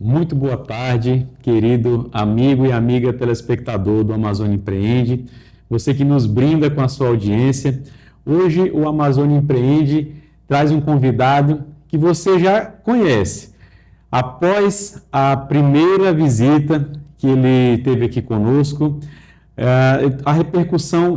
Muito boa tarde, querido amigo e amiga telespectador do Amazônia Empreende, você que nos brinda com a sua audiência. Hoje o Amazônia Empreende traz um convidado que você já conhece. Após a primeira visita que ele teve aqui conosco,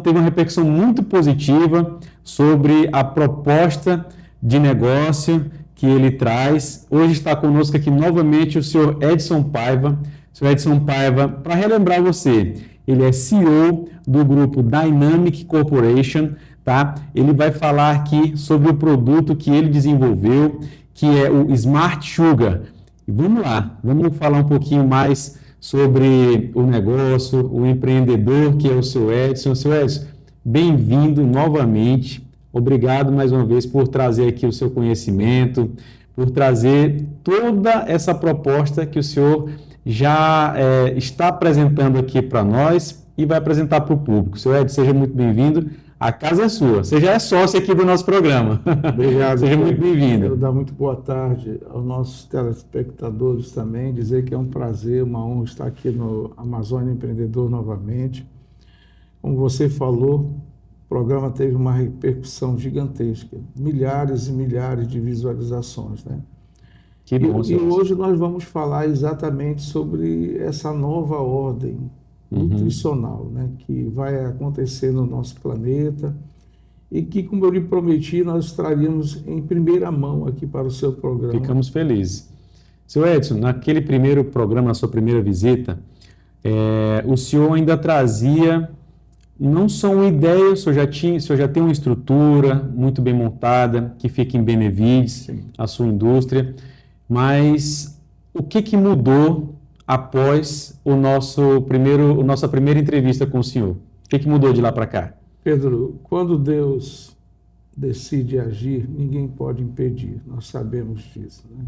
teve uma repercussão muito positiva sobre a proposta de negócio que ele traz. Hoje está conosco aqui novamente o senhor Edson Paiva. Senhor Edson Paiva, para relembrar você, ele é CEO do grupo Dynamic Corporation, tá? Ele vai falar aqui sobre o produto que ele desenvolveu, que é o Smart Sugar. E vamos lá, vamos falar um pouquinho mais sobre o negócio, o empreendedor que é o seu Edson. Seu Edson, bem-vindo novamente. Obrigado mais uma vez por trazer aqui o seu conhecimento, por trazer toda essa proposta que o senhor já está apresentando aqui para nós e vai apresentar para o público. Seu Edson, seja muito bem-vindo. A casa é sua. Você já é sócio aqui do nosso programa. Obrigado. Seja muito bem-vindo. Quero dar muito boa tarde aos nossos telespectadores também, dizer que é um prazer, uma honra estar aqui no Amazônia Empreendedor novamente. Como você falou, o programa teve uma repercussão gigantesca, milhares e milhares de visualizações, né? Que bom, e hoje nós vamos falar exatamente sobre essa nova ordem nutricional, né, que vai acontecer no nosso planeta e que, como eu lhe prometi, nós traríamos em primeira mão aqui para o seu programa. Ficamos felizes. Seu Edson, naquele primeiro programa, na sua primeira visita, o senhor ainda trazia não só uma ideia, o senhor já tem uma estrutura muito bem montada, que fica em Benevides, sim, a sua indústria, mas o que mudou após nossa primeira entrevista com o senhor? O que mudou de lá para cá? Pedro, quando Deus decide agir, ninguém pode impedir, nós sabemos disso, né?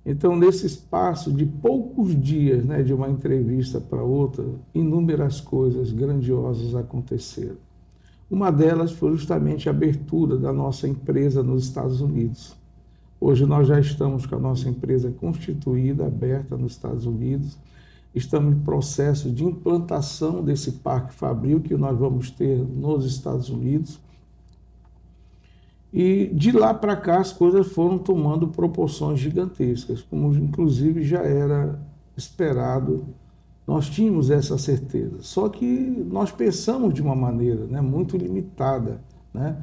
Então, nesse espaço de poucos dias, né, de uma entrevista para outra, inúmeras coisas grandiosas aconteceram. Uma delas foi justamente a abertura da nossa empresa nos Estados Unidos. Hoje nós já estamos com a nossa empresa constituída, aberta nos Estados Unidos. Estamos em processo de implantação desse parque fabril que nós vamos ter nos Estados Unidos. E de lá para cá as coisas foram tomando proporções gigantescas, como inclusive já era esperado. Nós tínhamos essa certeza, só que nós pensamos de uma maneira, né, muito limitada, né?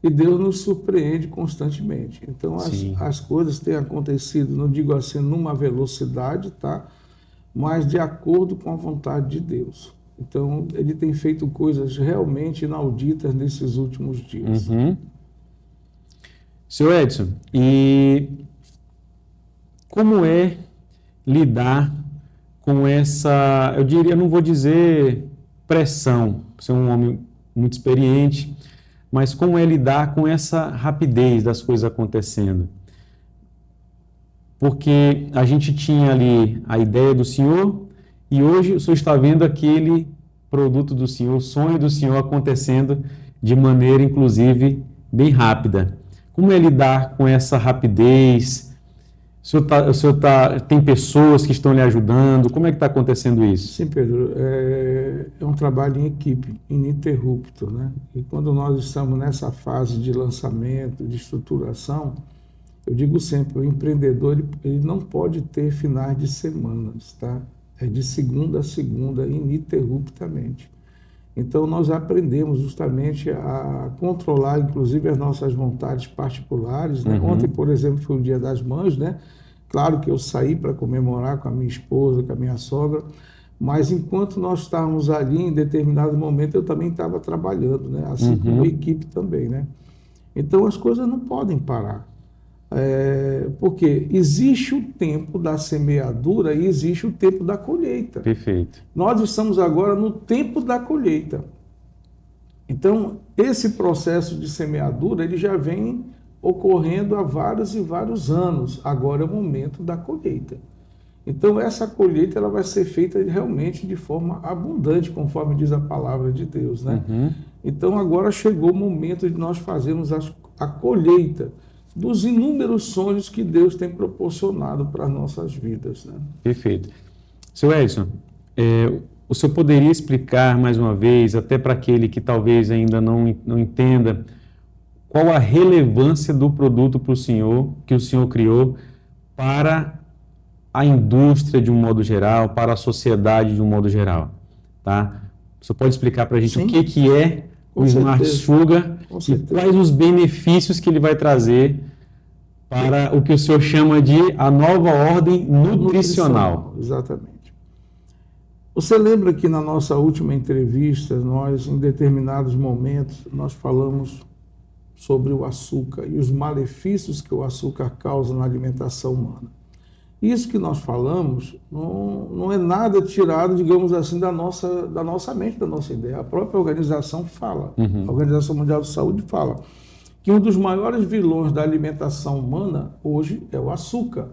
E Deus nos surpreende constantemente. Então, as coisas têm acontecido, não digo assim, numa velocidade, tá? Mas de acordo com a vontade de Deus. Então, Ele tem feito coisas realmente inauditas nesses últimos dias. Seu Edson, e como é lidar com essa, eu diria, não vou dizer pressão, você é um homem muito experiente, mas como é lidar com essa rapidez das coisas acontecendo? Porque a gente tinha ali a ideia do senhor e hoje o senhor está vendo aquele produto do senhor, o sonho do senhor acontecendo de maneira, inclusive, bem rápida. Como é lidar com essa rapidez? O senhor tem pessoas que estão lhe ajudando? Como é que está acontecendo isso? Sim, Pedro, é um trabalho em equipe, ininterrupto, né? E quando nós estamos nessa fase de lançamento, de estruturação, eu digo sempre, o empreendedor ele não pode ter finais de semanas, tá? É de segunda a segunda, ininterruptamente. Então, nós aprendemos justamente a controlar, inclusive, as nossas vontades particulares, né? Ontem, por exemplo, foi o Dia das Mães, né? Claro que eu saí para comemorar com a minha esposa, com a minha sogra, mas enquanto nós estávamos ali, em determinado momento, eu também estava trabalhando, né? Assim como a equipe também, né? Então, as coisas não podem parar. Porque existe o tempo da semeadura e existe o tempo da colheita. Perfeito. Nós estamos agora no tempo da colheita. Então, esse processo de semeadura, ele já vem ocorrendo há vários e vários anos. Agora é o momento da colheita. Então, essa colheita ela vai ser feita realmente de forma abundante, conforme diz a palavra de Deus, né? Então, agora chegou o momento de nós fazermos a colheita dos inúmeros sonhos que Deus tem proporcionado para as nossas vidas, né? Perfeito. Seu Edson, o senhor poderia explicar mais uma vez, até para aquele que talvez ainda não entenda, qual a relevância do produto para o senhor, que o senhor criou, para a indústria de um modo geral, para a sociedade de um modo geral, tá? O senhor pode explicar para a gente o que é o Smart Sugar e quais os benefícios que ele vai trazer para o que o senhor chama de a nova ordem nutricional. Exatamente. Você lembra que na nossa última entrevista, nós, em determinados momentos, nós falamos sobre o açúcar e os malefícios que o açúcar causa na alimentação humana. Isso que nós falamos não é nada tirado, digamos assim, da nossa mente, da nossa ideia. A própria organização fala, a Organização Mundial de Saúde fala, que um dos maiores vilões da alimentação humana hoje é o açúcar.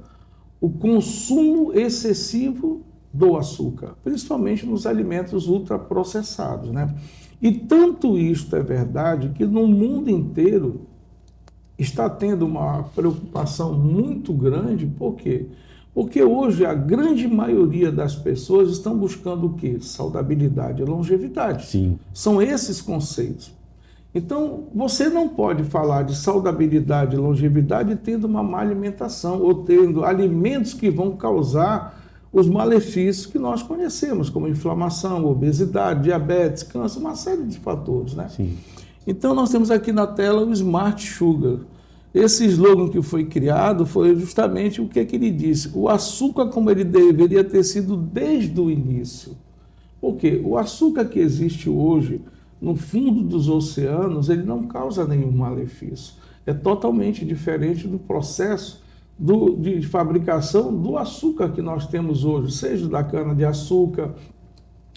O consumo excessivo do açúcar, principalmente nos alimentos ultraprocessados, né? E tanto isto é verdade que no mundo inteiro está tendo uma preocupação muito grande, por quê? Porque hoje a grande maioria das pessoas estão buscando o quê? Saudabilidade e longevidade. Sim. São esses conceitos. Então, você não pode falar de saudabilidade e longevidade tendo uma má alimentação ou tendo alimentos que vão causar os malefícios que nós conhecemos, como inflamação, obesidade, diabetes, câncer, uma série de fatores, né? Sim. Então, nós temos aqui na tela o Smart Sugar. Esse slogan que foi criado foi justamente o que ele disse. O açúcar como ele deveria ter sido desde o início. Por quê? O açúcar que existe hoje no fundo dos oceanos, ele não causa nenhum malefício. É totalmente diferente do processo de fabricação do açúcar que nós temos hoje, seja da cana-de-açúcar,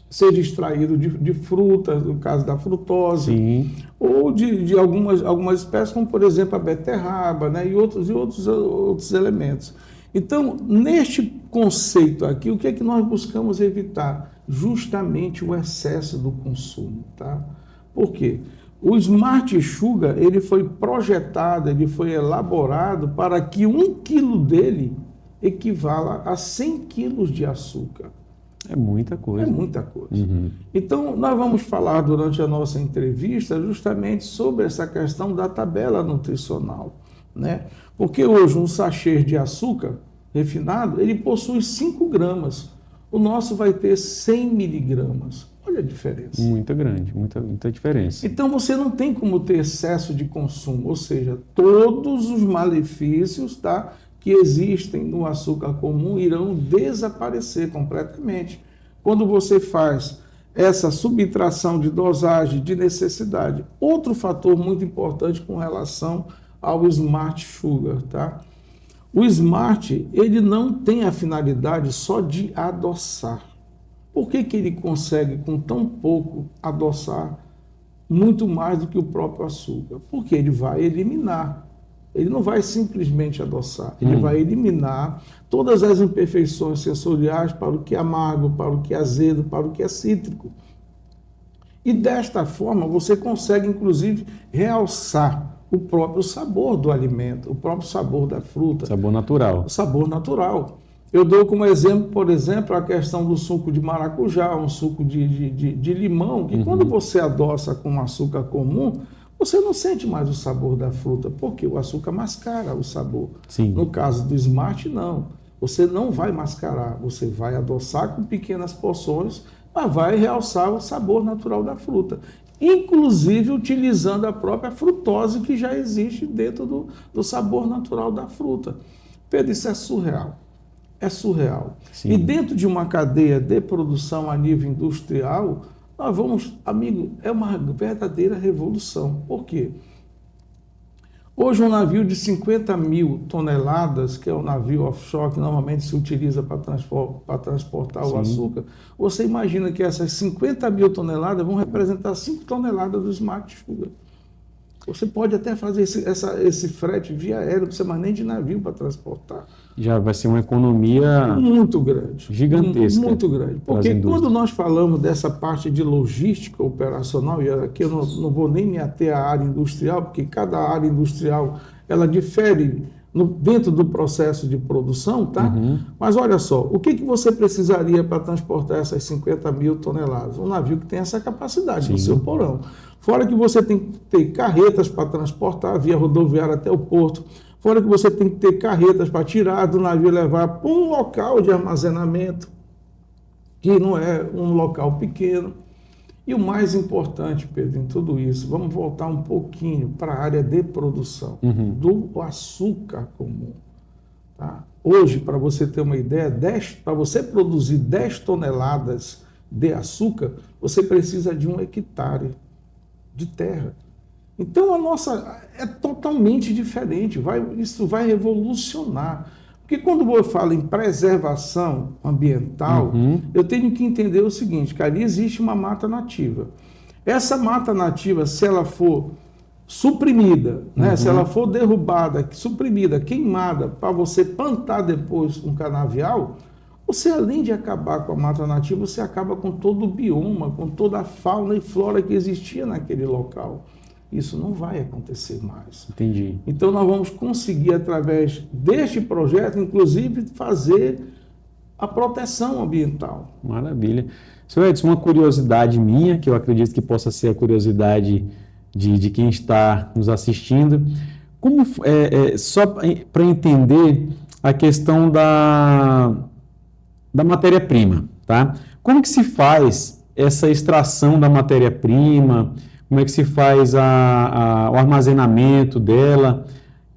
seja extraído de frutas, no caso da frutose, Sim. ou de algumas espécies, como por exemplo a beterraba, né, e outros elementos. Então, neste conceito aqui, o que é que nós buscamos evitar? Justamente o excesso do consumo, tá? Por quê? O Smart Sugar, ele foi projetado, ele foi elaborado para que 1 quilo dele equivala a 100 quilos de açúcar. É muita coisa. É muita coisa. Então, nós vamos falar durante a nossa entrevista justamente sobre essa questão da tabela nutricional, né? Porque hoje um sachê de açúcar refinado, ele possui 5 gramas. O nosso vai ter 100 miligramas. Olha a diferença. Muito grande, muita diferença. Então, você não tem como ter excesso de consumo, ou seja, todos os malefícios, tá, que existem no açúcar comum irão desaparecer completamente. Quando você faz essa subtração de dosagem, de necessidade. Outro fator muito importante com relação ao Smart Sugar, tá? O Smart, ele não tem a finalidade só de adoçar. Por que ele consegue, com tão pouco, adoçar muito mais do que o próprio açúcar? Porque ele vai eliminar. Ele não vai simplesmente adoçar, ele vai eliminar todas as imperfeições sensoriais para o que é amargo, para o que é azedo, para o que é cítrico. E desta forma você consegue, inclusive, realçar o próprio sabor do alimento, o próprio sabor da fruta. Sabor natural. O sabor natural. Eu dou como exemplo, por exemplo, a questão do suco de maracujá, um suco de limão, que quando você adoça com açúcar comum, você não sente mais o sabor da fruta, porque o açúcar mascara o sabor. Sim. No caso do Smart, não. Você não vai mascarar, você vai adoçar com pequenas porções, mas vai realçar o sabor natural da fruta. Inclusive utilizando a própria frutose que já existe dentro do sabor natural da fruta. Pedro, isso é surreal. É surreal. Sim. E dentro de uma cadeia de produção a nível industrial, nós vamos, amigo, é uma verdadeira revolução. Por quê? Hoje um navio de 50 mil toneladas, que é o navio offshore que normalmente se utiliza para transportar o açúcar, você imagina que essas 50 mil toneladas vão representar 5 toneladas do Smart Sugar. Você pode até fazer esse frete via aéreo, não precisa mais nem de navio para transportar. Já vai ser uma economia muito grande. Gigantesca. Muito grande. Porque quando nós falamos dessa parte de logística operacional, e aqui eu não vou nem me ater à área industrial, porque cada área industrial ela difere dentro do processo de produção, tá? Uhum. Mas olha só, o que você precisaria para transportar essas 50 mil toneladas? Um navio que tem essa capacidade no seu porão. Fora que você tem que ter carretas para transportar via rodoviária até o porto. Fora que você tem que ter carretas para tirar do navio e levar para um local de armazenamento, que não é um local pequeno. E o mais importante, Pedro, em tudo isso, vamos voltar um pouquinho para a área de produção do açúcar comum. Tá? Hoje, para você ter uma ideia, para você produzir 10 toneladas de açúcar, você precisa de 1 hectare de terra. Então, a nossa é totalmente diferente, isso vai revolucionar. Porque quando eu falo em preservação ambiental, eu tenho que entender o seguinte, que ali existe uma mata nativa. Essa mata nativa, se ela for suprimida, né, se ela for derrubada, suprimida, queimada, para você plantar depois um canavial, você, além de acabar com a mata nativa, você acaba com todo o bioma, com toda a fauna e flora que existia naquele local. Isso não vai acontecer mais. Entendi. Então, nós vamos conseguir, através deste projeto, inclusive, fazer a proteção ambiental. Maravilha. Senhor Edson, uma curiosidade minha, que eu acredito que possa ser a curiosidade de quem está nos assistindo. Como só para entender a questão da matéria-prima, tá? Como que se faz essa extração da matéria-prima? Como é que se faz o armazenamento dela?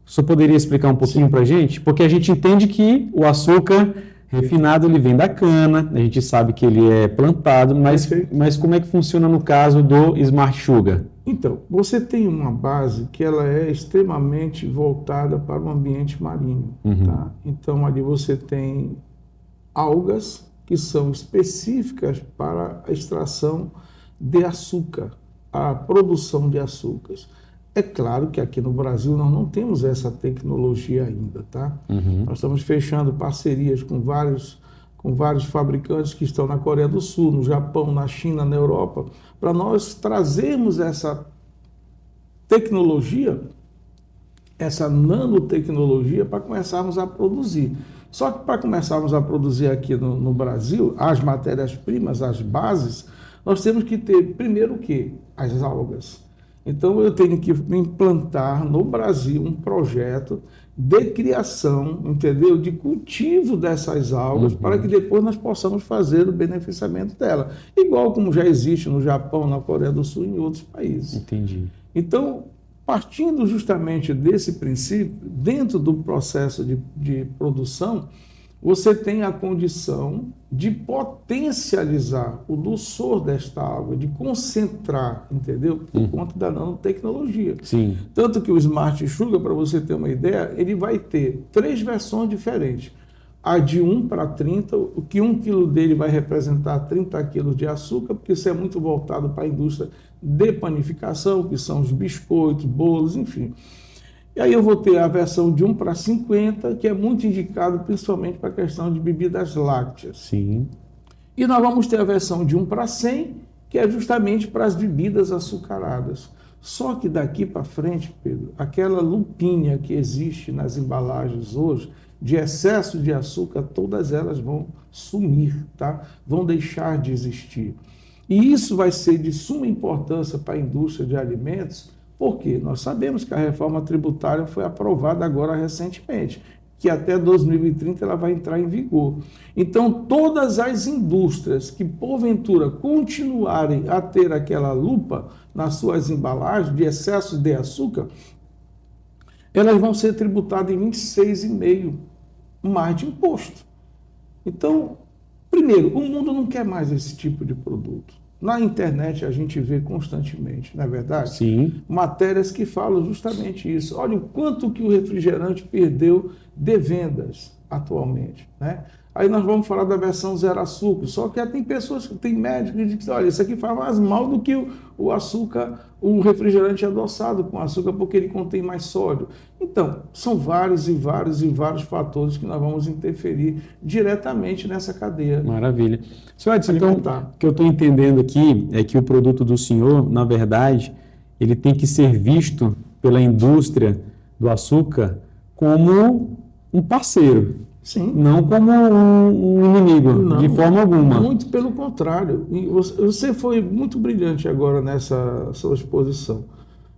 O senhor poderia explicar um pouquinho para a gente? Porque a gente entende que o açúcar refinado ele vem da cana, a gente sabe que ele é plantado, mas como é que funciona no caso do Smart Sugar? Então, você tem uma base que ela é extremamente voltada para o ambiente marinho. Tá? Então, ali você tem algas que são específicas para a extração de açúcar, a produção de açúcares. É claro que aqui no Brasil nós não temos essa tecnologia ainda, tá? Nós estamos fechando parcerias com vários fabricantes que estão na Coreia do Sul, no Japão, na China, na Europa, para nós trazermos essa tecnologia, essa nanotecnologia, para começarmos a produzir. Só que para começarmos a produzir aqui no Brasil, as matérias-primas, as bases, nós temos que ter, primeiro, o quê? As algas. Então, eu tenho que implantar no Brasil um projeto de criação, entendeu? De cultivo dessas algas, para que depois nós possamos fazer o beneficiamento dela. Igual como já existe no Japão, na Coreia do Sul e em outros países. Entendi. Então, partindo justamente desse princípio, dentro do processo de produção, você tem a condição de potencializar o dulçor desta água, de concentrar, entendeu? Por conta da nanotecnologia. Sim. Tanto que o Smart Sugar, para você ter uma ideia, ele vai ter 3 versões diferentes. A de 1 para 30, o que 1 quilo dele vai representar 30 quilos de açúcar, porque isso é muito voltado para a indústria de panificação, que são os biscoitos, bolos, enfim. E aí eu vou ter a versão de 1 para 50, que é muito indicado principalmente para a questão de bebidas lácteas. Sim. E nós vamos ter a versão de 1 para 100, que é justamente para as bebidas açucaradas. Só que daqui para frente, Pedro, aquela lupinha que existe nas embalagens hoje, de excesso de açúcar, todas elas vão sumir, tá? Vão deixar de existir. E isso vai ser de suma importância para a indústria de alimentos, porque nós sabemos que a reforma tributária foi aprovada agora recentemente, que até 2030 ela vai entrar em vigor. Então, todas as indústrias que, porventura, continuarem a ter aquela lupa nas suas embalagens de excesso de açúcar, elas vão ser tributadas em 26,5% mais de imposto. Então, primeiro, o mundo não quer mais esse tipo de produto. Na internet a gente vê constantemente, não é verdade? Sim. Matérias que falam justamente isso. Olha o quanto que o refrigerante perdeu de vendas atualmente, né? Aí nós vamos falar da versão zero açúcar. Só que tem pessoas, tem médicos que dizem, olha, isso aqui faz mais mal do que o açúcar, o refrigerante adoçado com açúcar, porque ele contém mais sódio. Então, são vários fatores que nós vamos interferir diretamente nessa cadeia. Maravilha. Senhor Edson, então, o que eu estou entendendo aqui é que o produto do senhor, na verdade, ele tem que ser visto pela indústria do açúcar como um parceiro. Sim. Não como um inimigo, não, de forma alguma. Muito pelo contrário. E você foi muito brilhante agora nessa sua exposição.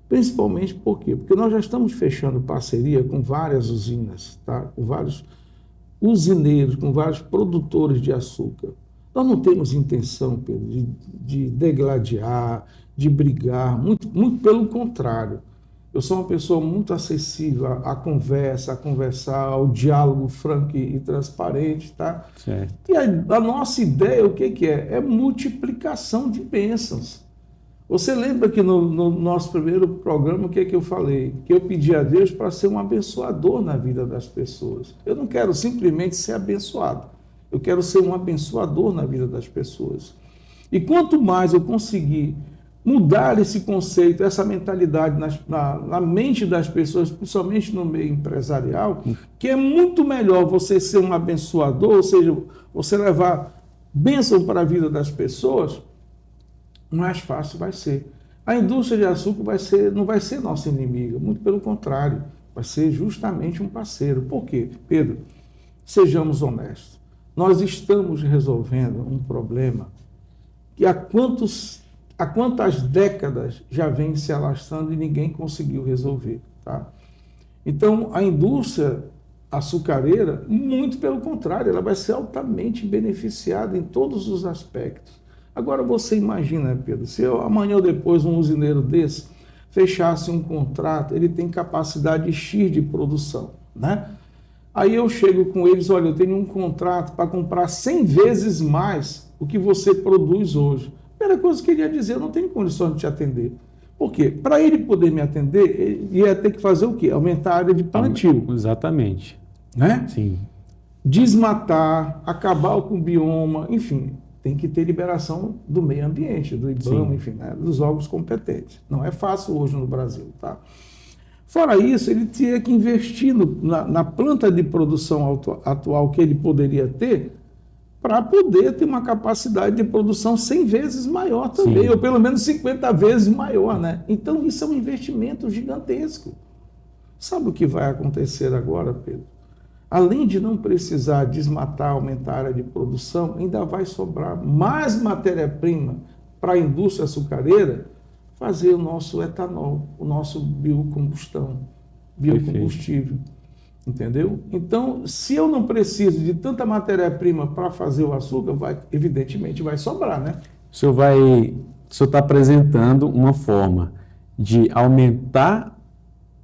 Principalmente por quê? Porque nós já estamos fechando parceria com várias usinas, tá? Com vários usineiros, com vários produtores de açúcar. Nós não temos intenção, Pedro, de degladiar, de brigar, muito pelo contrário. Eu sou uma pessoa muito acessível à conversa, a conversar, ao diálogo franco e transparente, tá? Certo. E a nossa ideia, o que é? É multiplicação de bênçãos. Você lembra que no nosso primeiro programa, o que eu falei? Que eu pedi a Deus para ser um abençoador na vida das pessoas. Eu não quero simplesmente ser abençoado. Eu quero ser um abençoador na vida das pessoas. E quanto mais eu conseguir mudar esse conceito, essa mentalidade na mente das pessoas, principalmente no meio empresarial, que é muito melhor você ser um abençoador, ou seja, você levar bênção para a vida das pessoas, mais fácil vai ser. A indústria de açúcar não vai ser nossa inimiga, muito pelo contrário, vai ser justamente um parceiro. Por quê? Pedro, sejamos honestos. Nós estamos resolvendo um problema que há quantas décadas já vem se alastrando e ninguém conseguiu resolver, tá? Então, a indústria açucareira, muito pelo contrário, ela vai ser altamente beneficiada em todos os aspectos. Agora, você imagina, Pedro, se amanhã ou depois um usineiro desse fechasse um contrato, ele tem capacidade X de produção, né? Aí eu chego com eles, olha, eu tenho um contrato para comprar 100 vezes mais o que você produz hoje. Primeira coisa que ele ia dizer, eu não tenho condições de te atender. Por quê? Para ele poder me atender, ele ia ter que fazer o quê? Aumentar a área de plantio. Exatamente. Né? Sim. Desmatar, acabar com o bioma, enfim, tem que ter liberação do meio ambiente, do IBAMA, enfim, né? Dos órgãos competentes. Não é fácil hoje no Brasil, tá? Fora isso, ele tinha que investir na planta de produção atual que ele poderia ter, para poder ter uma capacidade de produção 100 vezes maior também, Sim. ou pelo menos 50 vezes maior, né? Então, isso é um investimento gigantesco. Sabe o que vai acontecer agora, Pedro? Além de não precisar desmatar, aumentar a área de produção, ainda vai sobrar mais matéria-prima para a indústria açucareira fazer o nosso etanol, o nosso biocombustível. Perfeito. Entendeu? Então, se eu não preciso de tanta matéria-prima para fazer o açúcar, evidentemente vai sobrar, né? O senhor está apresentando uma forma de aumentar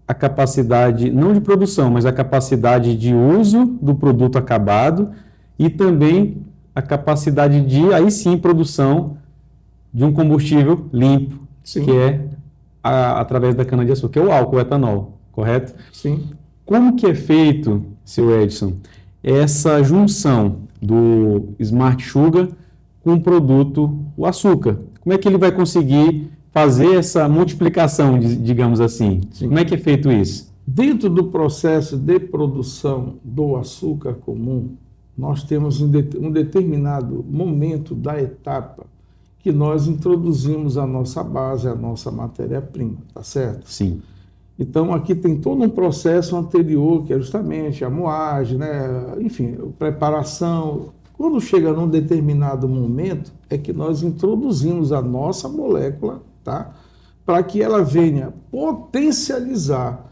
a capacidade, não de produção, mas a capacidade de uso do produto acabado e também a capacidade de, aí sim, produção de um combustível limpo, Sim. que é através da cana-de-açúcar, que é o álcool, o etanol, correto? Sim. Como que é feito, seu Edson, essa junção do Smart Sugar com o produto, o açúcar? Como é que ele vai conseguir fazer essa multiplicação, digamos assim? Sim. Como é que é feito isso? Dentro do processo de produção do açúcar comum, nós temos um determinado momento da etapa que nós introduzimos a nossa base, a nossa matéria-prima, tá certo? Sim. Então, aqui tem todo um processo anterior, que é justamente a moagem, né? Enfim, preparação. Quando chega num determinado momento, é que nós introduzimos a nossa molécula, tá? Para que ela venha potencializar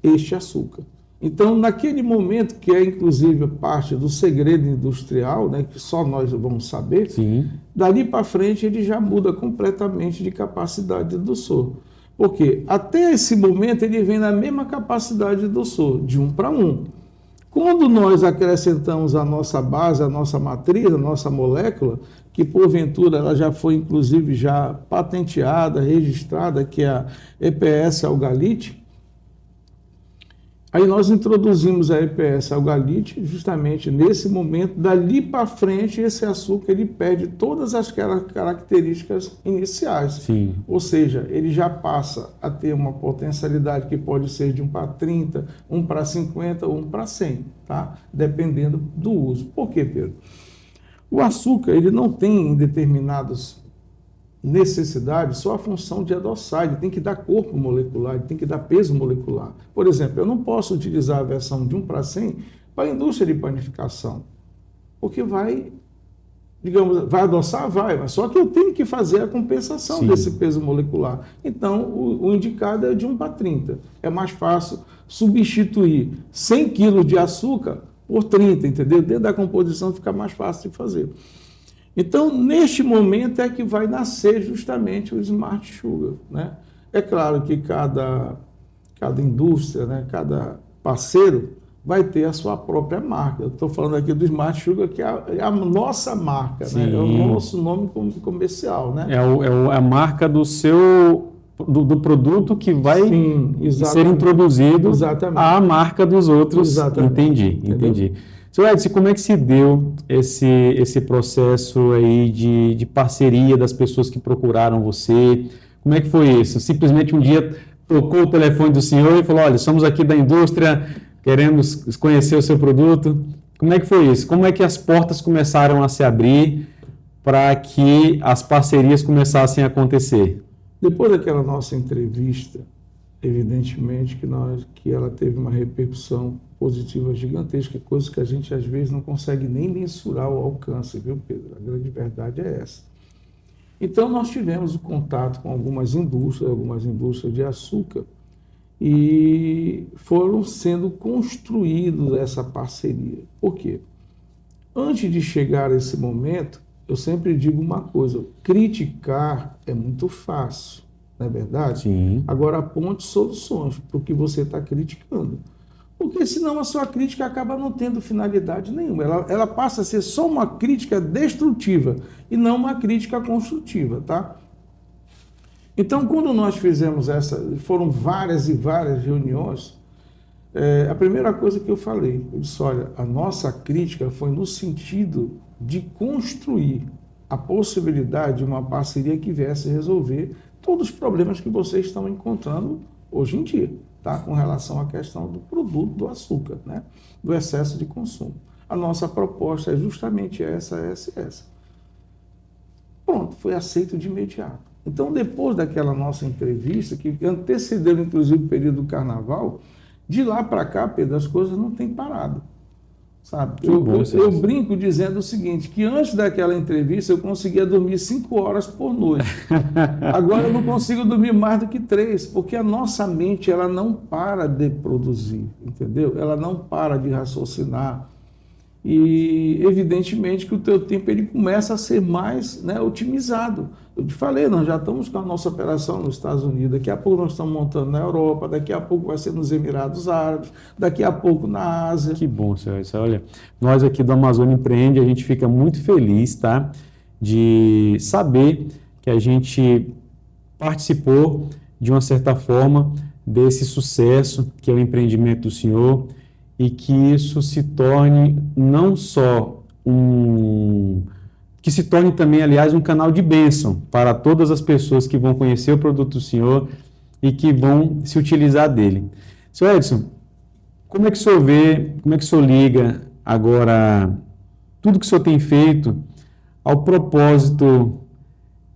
este açúcar. Então, naquele momento, que é inclusive parte do segredo industrial, né, que só nós vamos saber, Sim. Dali para frente ele já muda completamente de capacidade do soro. Porque até esse momento ele vem na mesma capacidade do soro, de 1 para 1. Quando nós acrescentamos a nossa base, a nossa matriz, a nossa molécula, que porventura ela já foi inclusive já patenteada, registrada, que é a EPS algalite, Aí nós introduzimos a EPS Algalite justamente nesse momento. Dali para frente, esse açúcar ele perde todas as características iniciais. Sim. Ou seja, ele já passa a ter uma potencialidade que pode ser de 1 para 30, 1 para 50 ou 1 para 100, tá? Dependendo do uso. Por quê, Pedro? O açúcar ele não tem em determinados necessidade só a função de adoçar, ele tem que dar corpo molecular, ele tem que dar peso molecular. Por exemplo, eu não posso utilizar a versão de 1 para 100 para a indústria de panificação, porque vai, digamos, vai adoçar? Vai, mas só que eu tenho que fazer a compensação Sim. desse peso molecular. Então, o indicado é de 1 para 30. É mais fácil substituir 100 quilos de açúcar por 30, entendeu? Dentro da composição fica mais fácil de fazer. Então, neste momento é que vai nascer justamente o Smart Sugar, né? É claro que cada indústria, né, cada parceiro vai ter a sua própria marca. Eu estou falando aqui do Smart Sugar, que é a nossa marca, né? É o nosso nome comercial, né? É a marca do seu... Do produto que vai ser introduzido à marca dos outros. Exatamente. Entendi. Seu Edson, como é que se deu esse processo aí de parceria das pessoas que procuraram você? Como é que foi isso? Simplesmente um dia tocou o telefone do senhor e falou, olha, somos aqui da indústria, queremos conhecer o seu produto. Como é que foi isso? Como é que as portas começaram a se abrir para que as parcerias começassem a acontecer? Depois daquela nossa entrevista, evidentemente que ela teve uma repercussão positiva gigantesca, coisa que a gente às vezes não consegue nem mensurar o alcance, viu, Pedro? A grande verdade é essa. Então nós tivemos o contato com algumas indústrias de açúcar, e foram sendo construídos essa parceria. Por quê? Antes de chegar a esse momento, eu sempre digo uma coisa, criticar é muito fácil, não é verdade? Sim. Agora aponte soluções para o que você está criticando. Porque senão a sua crítica acaba não tendo finalidade nenhuma. Ela passa a ser só uma crítica destrutiva e não uma crítica construtiva, tá? Então, quando nós fizemos foram várias e várias reuniões, a primeira coisa que eu falei, eu disse, olha, a nossa crítica foi no sentido de construir a possibilidade de uma parceria que viesse resolver todos os problemas que vocês estão encontrando hoje em dia, tá? Com relação à questão do produto, do açúcar, né? Do excesso de consumo. A nossa proposta é justamente essa. Pronto, foi aceito de imediato. Então, depois daquela nossa entrevista, que antecedeu inclusive o período do carnaval, de lá para cá, Pedro, as coisas não têm parado. Sabe? Eu brinco dizendo o seguinte, que antes daquela entrevista eu conseguia dormir 5 horas por noite. Agora eu não consigo dormir mais do que 3, porque a nossa mente ela não para de produzir, entendeu? Ela não para de raciocinar. E evidentemente que o teu tempo ele começa a ser mais, né, otimizado. Eu te falei, nós já estamos com a nossa operação nos Estados Unidos, daqui a pouco nós estamos montando na Europa, daqui a pouco vai ser nos Emirados Árabes, daqui a pouco na Ásia. Que bom, senhor. Olha, nós aqui do Amazônia Empreende, a gente fica muito feliz, tá? De saber que a gente participou, de uma certa forma, desse sucesso que é o empreendimento do senhor, e que isso se torne não só que se torne também, aliás, um canal de bênção para todas as pessoas que vão conhecer o produto do senhor e que vão se utilizar dele. Senhor Edson, como é que o senhor vê, como é que o senhor liga agora tudo que o senhor tem feito ao propósito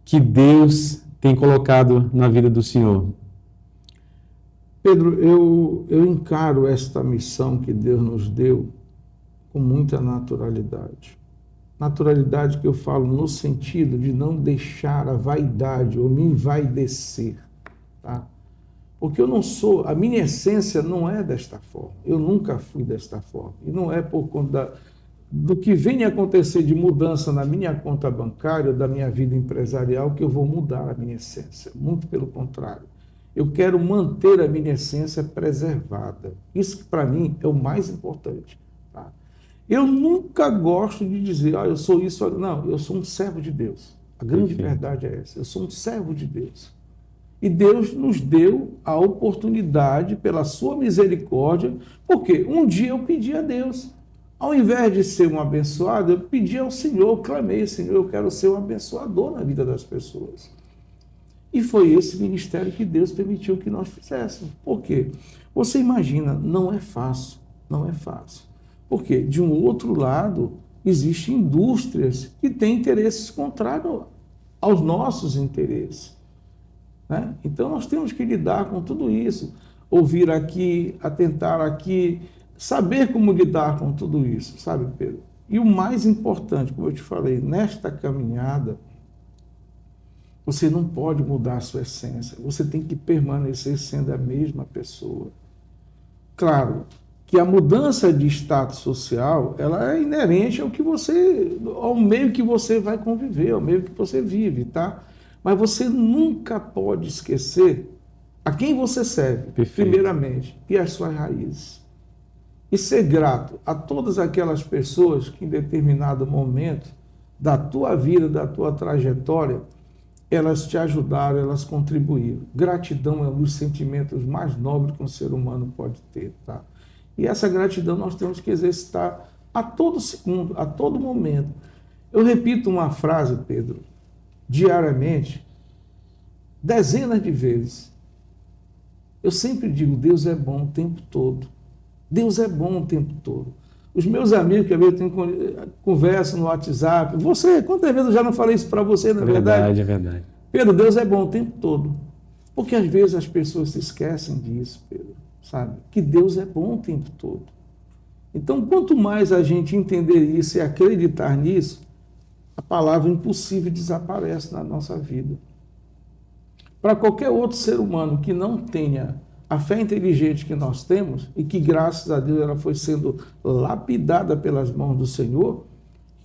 que Deus tem colocado na vida do senhor? Pedro, eu encaro esta missão que Deus nos deu com muita naturalidade. Naturalidade que eu falo no sentido de não deixar a vaidade ou me envaidecer, tá? Porque eu não sou, a minha essência não é desta forma, eu nunca fui desta forma. E não é por conta do que vem acontecer de mudança na minha conta bancária, da minha vida empresarial, que eu vou mudar a minha essência, muito pelo contrário. Eu quero manter a minha essência preservada. Isso que, para mim, é o mais importante. Tá? Eu nunca gosto de dizer, eu sou isso. Não, eu sou um servo de Deus. A grande verdade é essa. Eu sou um servo de Deus. E Deus nos deu a oportunidade, pela sua misericórdia, porque um dia eu pedi a Deus, ao invés de ser um abençoado, eu pedi ao Senhor, eu clamei, Senhor, eu quero ser um abençoador na vida das pessoas. E foi esse ministério que Deus permitiu que nós fizéssemos. Por quê? Você imagina, não é fácil, não é fácil. Porque, de um outro lado, existem indústrias que têm interesses contrários aos nossos interesses, né? Então, nós temos que lidar com tudo isso, ouvir aqui, atentar aqui, saber como lidar com tudo isso, sabe, Pedro? E o mais importante, como eu te falei, nesta caminhada, você não pode mudar a sua essência, você tem que permanecer sendo a mesma pessoa. Claro que a mudança de status social, ela é inerente ao meio que você vai conviver, ao meio que você vive, tá? Mas você nunca pode esquecer a quem você serve, primeiramente, e as suas raízes. E ser grato a todas aquelas pessoas que em determinado momento da tua vida, da tua trajetória, elas te ajudaram, elas contribuíram. Gratidão é um dos sentimentos mais nobres que um ser humano pode ter, tá? E essa gratidão nós temos que exercitar a todo segundo, a todo momento. Eu repito uma frase, Pedro, diariamente, dezenas de vezes. Eu sempre digo, Deus é bom o tempo todo. Deus é bom o tempo todo. Os meus amigos, que às vezes conversam no WhatsApp, você, quantas vezes eu já não falei isso para você, não é verdade? É verdade. Pedro, Deus é bom o tempo todo. Porque às vezes as pessoas se esquecem disso, Pedro, sabe? Que Deus é bom o tempo todo. Então, quanto mais a gente entender isso e acreditar nisso, a palavra impossível desaparece na nossa vida. Para qualquer outro ser humano que não tenha a fé inteligente que nós temos, e que, graças a Deus, ela foi sendo lapidada pelas mãos do Senhor,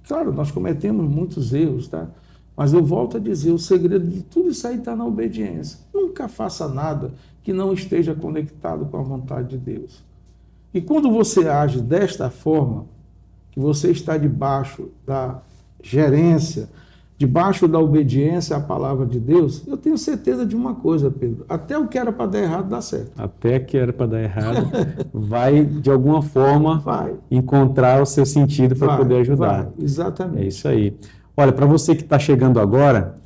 claro, nós cometemos muitos erros, tá? Mas eu volto a dizer, o segredo de tudo isso aí está na obediência. Nunca faça nada que não esteja conectado com a vontade de Deus. E quando você age desta forma, que você está debaixo da gerência, debaixo da obediência à palavra de Deus, eu tenho certeza de uma coisa, Pedro, até o que era para dar errado dá certo. Até o que era para dar errado vai, de alguma forma, encontrar o seu sentido para poder ajudar. Vai, exatamente. É isso aí. Olha, para você que está chegando agora,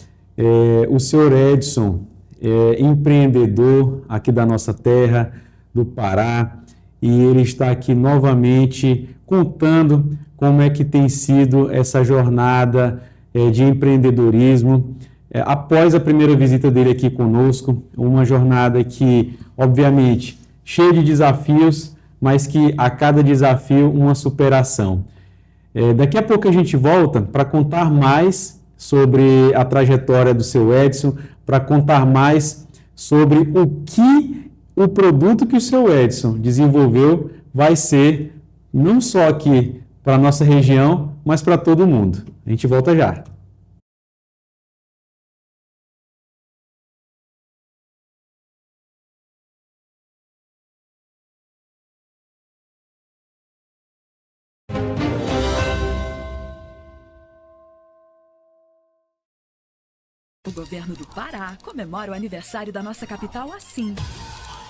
o senhor Edson é empreendedor aqui da nossa terra, do Pará, e ele está aqui novamente contando como é que tem sido essa jornada de empreendedorismo, após a primeira visita dele aqui conosco, uma jornada que, obviamente, cheia de desafios, mas que a cada desafio uma superação. Daqui a pouco a gente volta para contar mais sobre a trajetória do seu Edson, para contar mais sobre o que o produto que o seu Edson desenvolveu vai ser, não só aqui para a nossa região, mas para todo mundo. A gente volta já. O governo do Pará comemora o aniversário da nossa capital assim,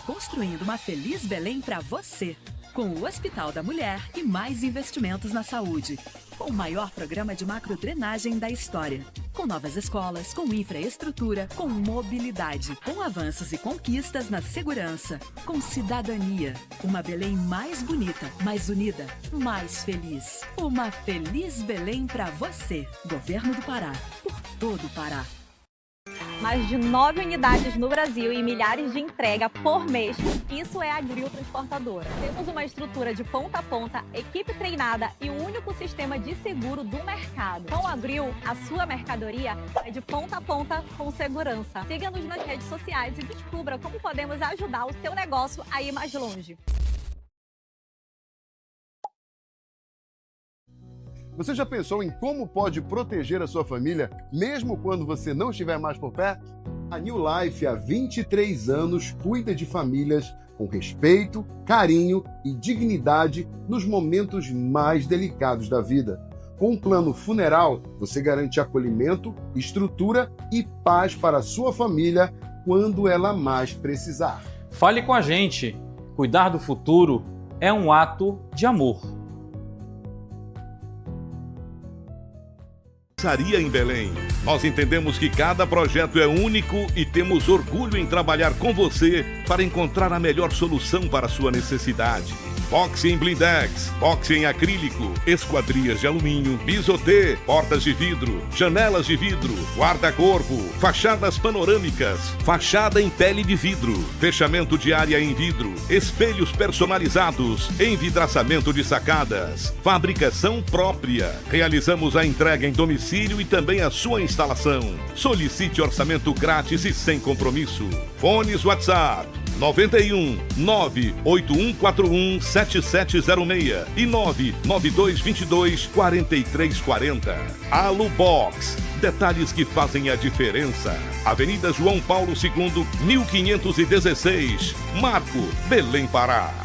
construindo uma feliz Belém para você, com o Hospital da Mulher e mais investimentos na saúde, com o maior programa de macrodrenagem da história, com novas escolas, com infraestrutura, com mobilidade, com avanços e conquistas na segurança, com cidadania, uma Belém mais bonita, mais unida, mais feliz. Uma feliz Belém para você, Governo do Pará, por todo o Pará. Mais de 9 unidades no Brasil e milhares de entrega por mês. Isso é a Grill Transportadora. Temos uma estrutura de ponta a ponta, equipe treinada e o único sistema de seguro do mercado. Com a Grill, a sua mercadoria é de ponta a ponta com segurança. Siga-nos nas redes sociais e descubra como podemos ajudar o seu negócio a ir mais longe. Você já pensou em como pode proteger a sua família, mesmo quando você não estiver mais por perto? A New Life, há 23 anos, cuida de famílias com respeito, carinho e dignidade nos momentos mais delicados da vida. Com um plano funeral, você garante acolhimento, estrutura e paz para a sua família quando ela mais precisar. Fale com a gente. Cuidar do futuro é um ato de amor. Em Belém. Nós entendemos que cada projeto é único e temos orgulho em trabalhar com você para encontrar a melhor solução para a sua necessidade. Boxe em blindex, boxe em acrílico, esquadrias de alumínio, bisotê, portas de vidro, janelas de vidro, guarda-corpo, fachadas panorâmicas, fachada em pele de vidro, fechamento de área em vidro, espelhos personalizados, envidraçamento de sacadas, fabricação própria. Realizamos a entrega em domicílio e também a sua instalação. Solicite orçamento grátis e sem compromisso. Fones WhatsApp 91 98141 7706 e 99222 4340. Alubox, detalhes que fazem a diferença. Avenida João Paulo II, 1516, Marco, Belém, Pará.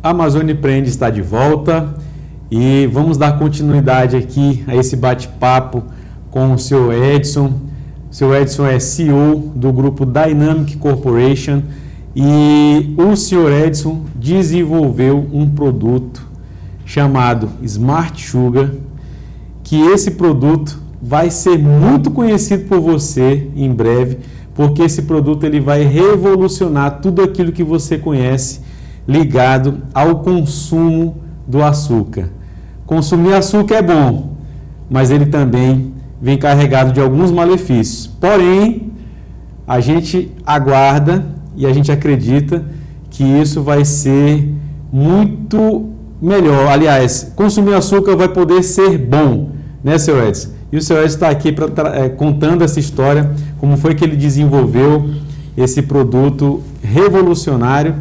A Amazônia Empreende está de volta e vamos dar continuidade aqui a esse bate-papo com o Sr. Edson. O Sr. Edson é CEO do grupo Dynamic Corporation e o Sr. Edson desenvolveu um produto chamado Smart Sugar, que esse produto vai ser muito conhecido por você em breve, porque esse produto ele vai revolucionar tudo aquilo que você conhece ligado ao consumo do açúcar. Consumir açúcar é bom, mas ele também vem carregado de alguns malefícios. Porém, a gente aguarda e a gente acredita que isso vai ser muito melhor. Aliás, consumir açúcar vai poder ser bom, né, Sr. Edson? E o Sr. Edson está aqui contando essa história, como foi que ele desenvolveu esse produto revolucionário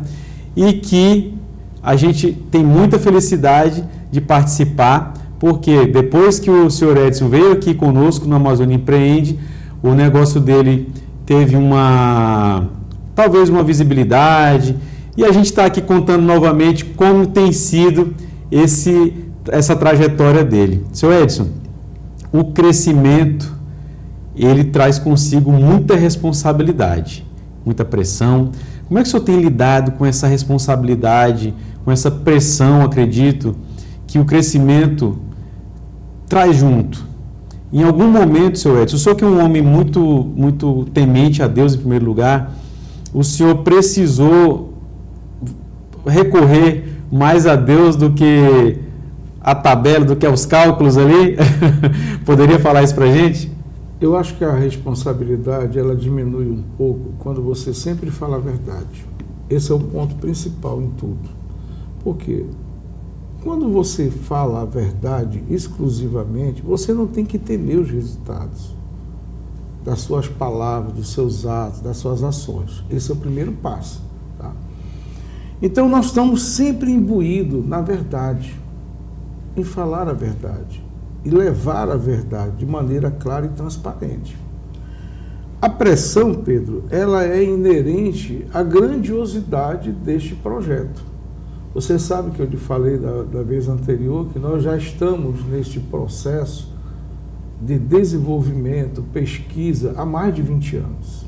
e que a gente tem muita felicidade de participar, porque depois que o Sr. Edson veio aqui conosco no Amazônia Empreende, o negócio dele teve talvez uma visibilidade, e a gente está aqui contando novamente como tem sido essa trajetória dele. Sr. Edson, o crescimento, ele traz consigo muita responsabilidade, muita pressão. Como é que o senhor tem lidado com essa responsabilidade, com essa pressão, acredito, que o crescimento traz junto? Em algum momento, Sr. Edson, o senhor que é um homem muito temente a Deus em primeiro lugar, o senhor precisou recorrer mais a Deus do que a tabela, do que aos cálculos ali? Poderia falar isso para a gente? Eu acho que a responsabilidade, ela diminui um pouco quando você sempre fala a verdade. Esse é o ponto principal em tudo. Por quê? Quando você fala a verdade exclusivamente, você não tem que temer os resultados das suas palavras, dos seus atos, das suas ações. Esse é o primeiro passo. Tá? Então, nós estamos sempre imbuídos na verdade, em falar a verdade e levar a verdade de maneira clara e transparente. A pressão, Pedro, ela é inerente à grandiosidade deste projeto. Você sabe que eu lhe falei da vez anterior que nós já estamos neste processo de desenvolvimento, pesquisa, há mais de 20 anos.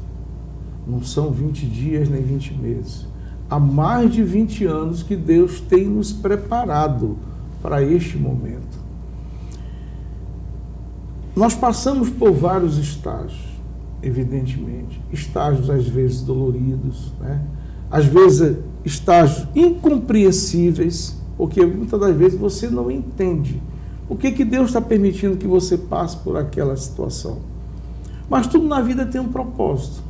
Não são 20 dias nem 20 meses. Há mais de 20 anos que Deus tem nos preparado para este momento. Nós passamos por vários estágios, evidentemente. Estágios às vezes doloridos, né? Às vezes estágios incompreensíveis, porque muitas das vezes você não entende o que Deus está permitindo que você passe por aquela situação. Mas tudo na vida tem um propósito.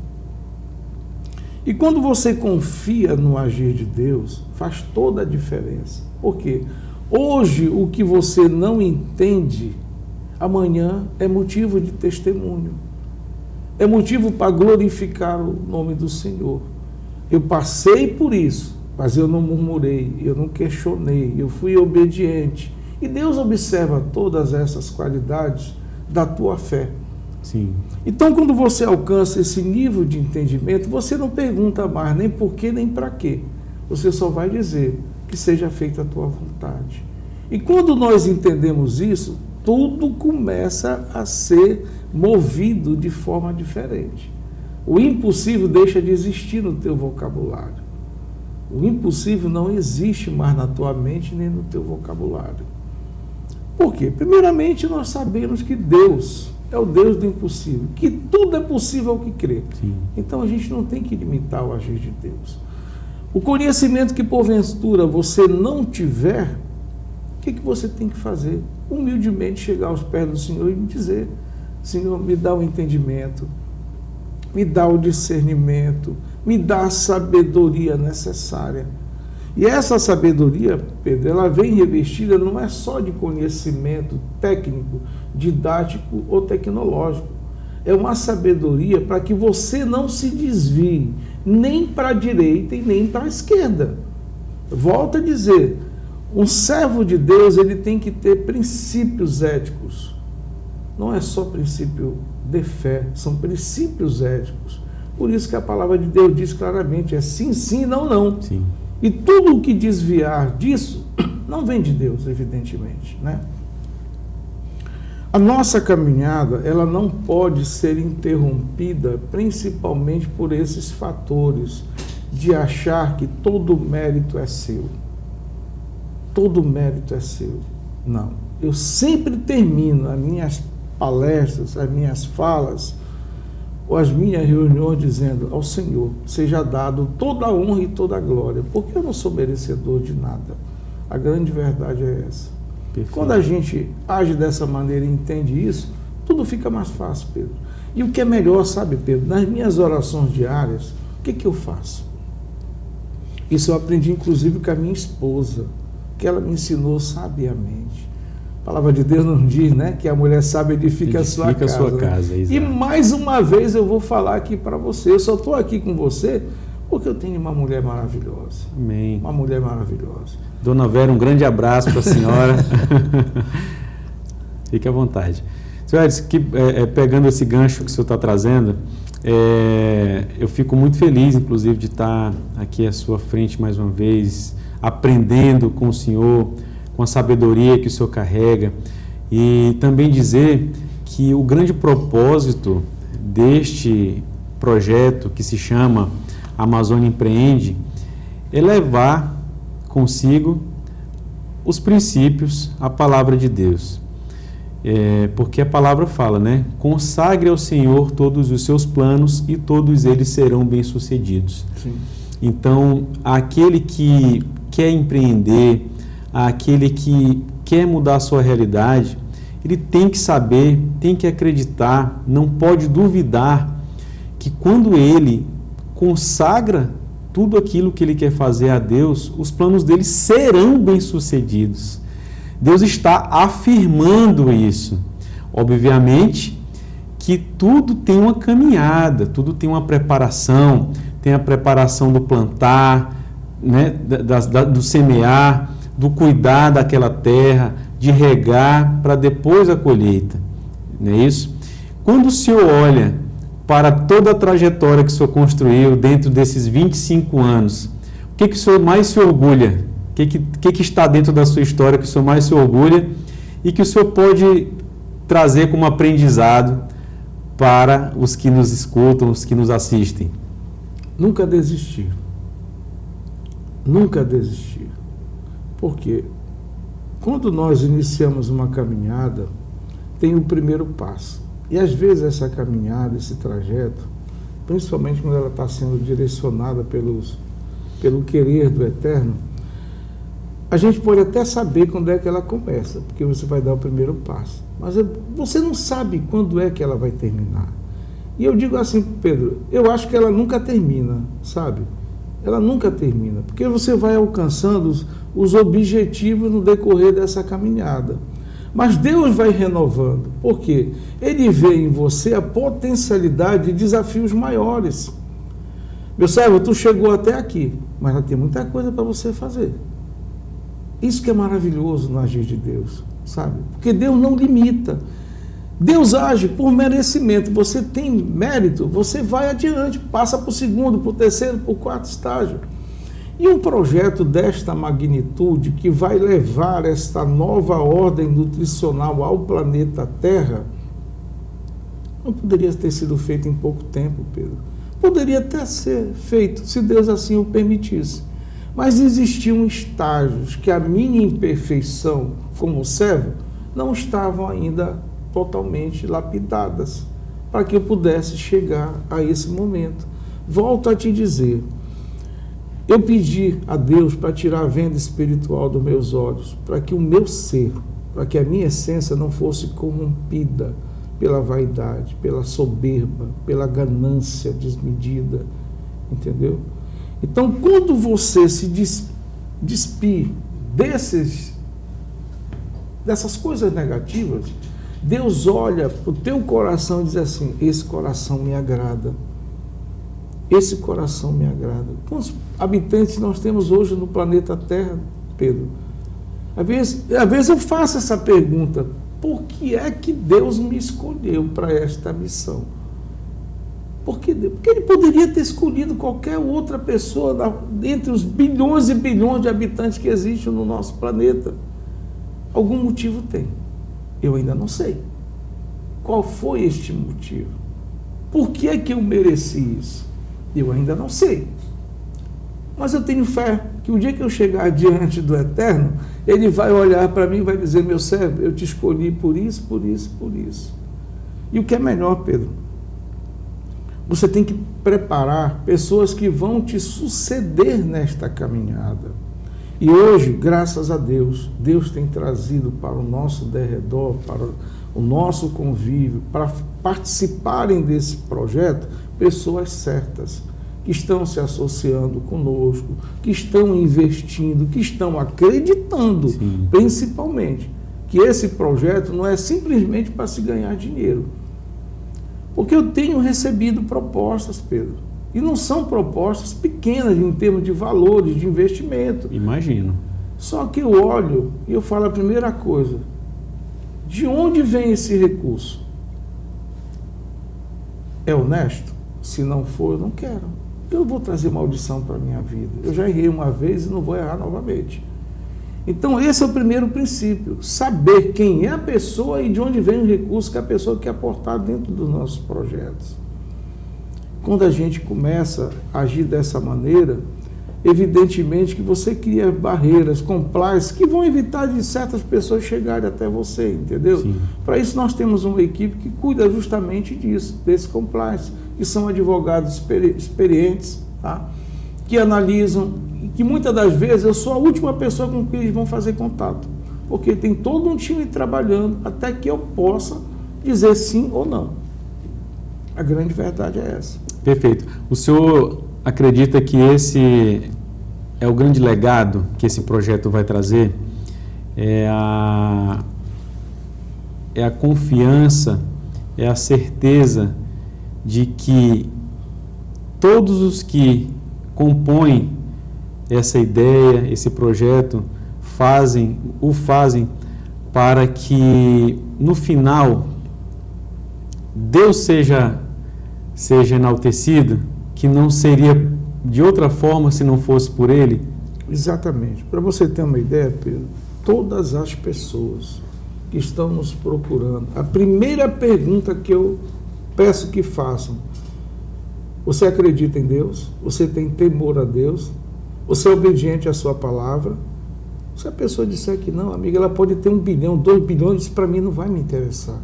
E quando você confia no agir de Deus, faz toda a diferença. Por quê? Hoje, o que você não entende, amanhã é motivo de testemunho. É motivo para glorificar o nome do Senhor. Eu passei por isso, mas eu não murmurei, eu não questionei, eu fui obediente. E Deus observa todas essas qualidades da tua fé. Sim. Então, quando você alcança esse nível de entendimento, você não pergunta mais nem por quê, nem para quê. Você só vai dizer que seja feita a tua vontade. E quando nós entendemos isso, tudo começa a ser movido de forma diferente. O impossível deixa de existir no teu vocabulário. O impossível não existe mais na tua mente nem no teu vocabulário. Por quê? Primeiramente, nós sabemos que Deus é o Deus do impossível, que tudo é possível ao que crê. Sim. Então a gente não tem que limitar o agir de Deus. O conhecimento que porventura você não tiver, o que você tem que fazer? Humildemente chegar aos pés do Senhor e me dizer: Senhor, me dá o entendimento, me dá o discernimento, me dá a sabedoria necessária. E essa sabedoria, Pedro, ela vem revestida não é só de conhecimento técnico, didático ou tecnológico. É uma sabedoria para que você não se desvie nem para a direita e nem para a esquerda. Volto a dizer, um servo de Deus ele tem que ter princípios éticos. Não é só princípio de fé, são princípios éticos. Por isso que a palavra de Deus diz claramente, é sim, sim, não, não. Sim. E tudo o que desviar disso não vem de Deus, evidentemente, né? A nossa caminhada, ela não pode ser interrompida principalmente por esses fatores de achar que todo mérito é seu. Todo mérito é seu. Não. Eu sempre termino as minhas palestras, as minhas falas, ou as minhas reuniões dizendo: ao Senhor seja dado toda a honra e toda a glória, porque eu não sou merecedor de nada. A grande verdade é essa. Perfeito. Quando a gente age dessa maneira e entende isso, tudo fica mais fácil, Pedro. E o que é melhor, sabe, Pedro? Nas minhas orações diárias, o que eu faço? Isso eu aprendi inclusive com a minha esposa, que ela me ensinou sabiamente. A palavra de Deus nos diz, né, que a mulher sábia edifica a sua casa. Né? E mais uma vez eu vou falar aqui para você. Eu só estou aqui com você porque eu tenho uma mulher maravilhosa. Amém. Uma mulher maravilhosa. Dona Vera, um grande abraço para a senhora. Fique à vontade. Senhor Edson, pegando esse gancho que o senhor está trazendo, eu fico muito feliz, inclusive, de estar aqui à sua frente mais uma vez, aprendendo com o senhor, com a sabedoria que o senhor carrega, e também dizer que o grande propósito deste projeto que se chama Amazônia Empreende é levar consigo os princípios, a palavra de Deus. Porque a palavra fala, né? Consagre ao Senhor todos os seus planos e todos eles serão bem-sucedidos. Sim. Então, aquele que quer empreender, aquele que quer mudar a sua realidade, ele tem que saber, tem que acreditar, não pode duvidar que quando ele consagra tudo aquilo que ele quer fazer a Deus, os planos dele serão bem-sucedidos. Deus está afirmando isso. Obviamente que tudo tem uma caminhada, tudo tem uma preparação, tem a preparação do plantar, né, do semear, do cuidar daquela terra, de regar para depois a colheita. Não é isso? Quando o Senhor olha para toda a trajetória que o senhor construiu dentro desses 25 anos, o que o senhor mais se orgulha? O que está dentro da sua história que o senhor mais se orgulha e que o senhor pode trazer como aprendizado para os que nos escutam, os que nos assistem? Nunca desistir. Nunca desistir. Porque quando nós iniciamos uma caminhada, tem o primeiro passo. E às vezes essa caminhada, esse trajeto, principalmente quando ela está sendo direcionada pelo querer do Eterno, a gente pode até saber quando é que ela começa, porque você vai dar o primeiro passo. Mas você não sabe quando é que ela vai terminar. E eu digo assim, Pedro, eu acho que ela nunca termina, sabe? Ela nunca termina, porque você vai alcançando os objetivos no decorrer dessa caminhada. Mas Deus vai renovando, porque Ele vê em você a potencialidade de desafios maiores. Meu servo, tu chegou até aqui, mas ainda tem muita coisa para você fazer. Isso que é maravilhoso no agir de Deus, sabe? Porque Deus não limita. Deus age por merecimento. Você tem mérito, você vai adiante, passa para o segundo, para o terceiro, para o quarto estágio. E um projeto desta magnitude que vai levar esta nova ordem nutricional ao planeta Terra, não poderia ter sido feito em pouco tempo, Pedro. Poderia até ser feito, se Deus assim o permitisse. Mas existiam estágios que a minha imperfeição como servo não estavam ainda totalmente lapidadas para que eu pudesse chegar a esse momento. Volto a te dizer, eu pedi a Deus para tirar a venda espiritual dos meus olhos, para que o meu ser, para que a minha essência não fosse corrompida pela vaidade, pela soberba, pela ganância desmedida, entendeu? Então, quando você se despir dessas coisas negativas, Deus olha para o teu coração e diz assim, esse coração me agrada. Esse coração me agrada. Quantos habitantes nós temos hoje no planeta Terra, Pedro? Às vezes eu faço essa pergunta, por que é que Deus me escolheu para esta missão? Porque Ele poderia ter escolhido qualquer outra pessoa entre os bilhões e bilhões de habitantes que existem no nosso planeta. Algum motivo tem. Eu ainda não sei. Qual foi este motivo? Por que é que eu mereci isso? Eu ainda não sei. Mas eu tenho fé que o dia que eu chegar diante do Eterno, Ele vai olhar para mim e vai dizer, meu servo, eu te escolhi por isso, por isso, por isso. E o que é melhor, Pedro? Você tem que preparar pessoas que vão te suceder nesta caminhada. E hoje, graças a Deus, Deus tem trazido para o nosso derredor, para o nosso convívio, para participarem desse projeto, pessoas certas, que estão se associando conosco, que estão investindo, que estão acreditando, sim, principalmente, que esse projeto não é simplesmente para se ganhar dinheiro. Porque eu tenho recebido propostas, Pedro, e não são propostas pequenas em termos de valores, de investimento. Imagino. Só que eu olho e eu falo a primeira coisa, de onde vem esse recurso? É honesto? Se não for, eu não quero. Eu vou trazer maldição para a minha vida. Eu já errei uma vez e não vou errar novamente. Então, esse é o primeiro princípio. Saber quem é a pessoa e de onde vem o recurso que a pessoa quer aportar dentro dos nossos projetos. Quando a gente começa a agir dessa maneira, evidentemente que você cria barreiras, compliance, que vão evitar de certas pessoas chegarem até você, entendeu? Para isso nós temos uma equipe que cuida justamente disso, desse compliance, que são advogados experientes, tá? Que analisam, e que muitas das vezes eu sou a última pessoa com quem eles vão fazer contato, porque tem todo um time trabalhando até que eu possa dizer sim ou não. A grande verdade é essa. Perfeito. O senhor acredita que esse é o grande legado que esse projeto vai trazer? É a confiança, é a certeza de que todos os que compõem essa ideia, esse projeto, o fazem para que no final Deus seja seja enaltecido, que não seria de outra forma se não fosse por ele? Exatamente. Para você ter uma ideia, Pedro, todas as pessoas que estão nos procurando, a primeira pergunta que eu peço que façam: você acredita em Deus? Você tem temor a Deus? Você é obediente à sua palavra? Se a pessoa disser que não, amiga, ela pode ter 1 bilhão, 2 bilhões, isso para mim não vai me interessar.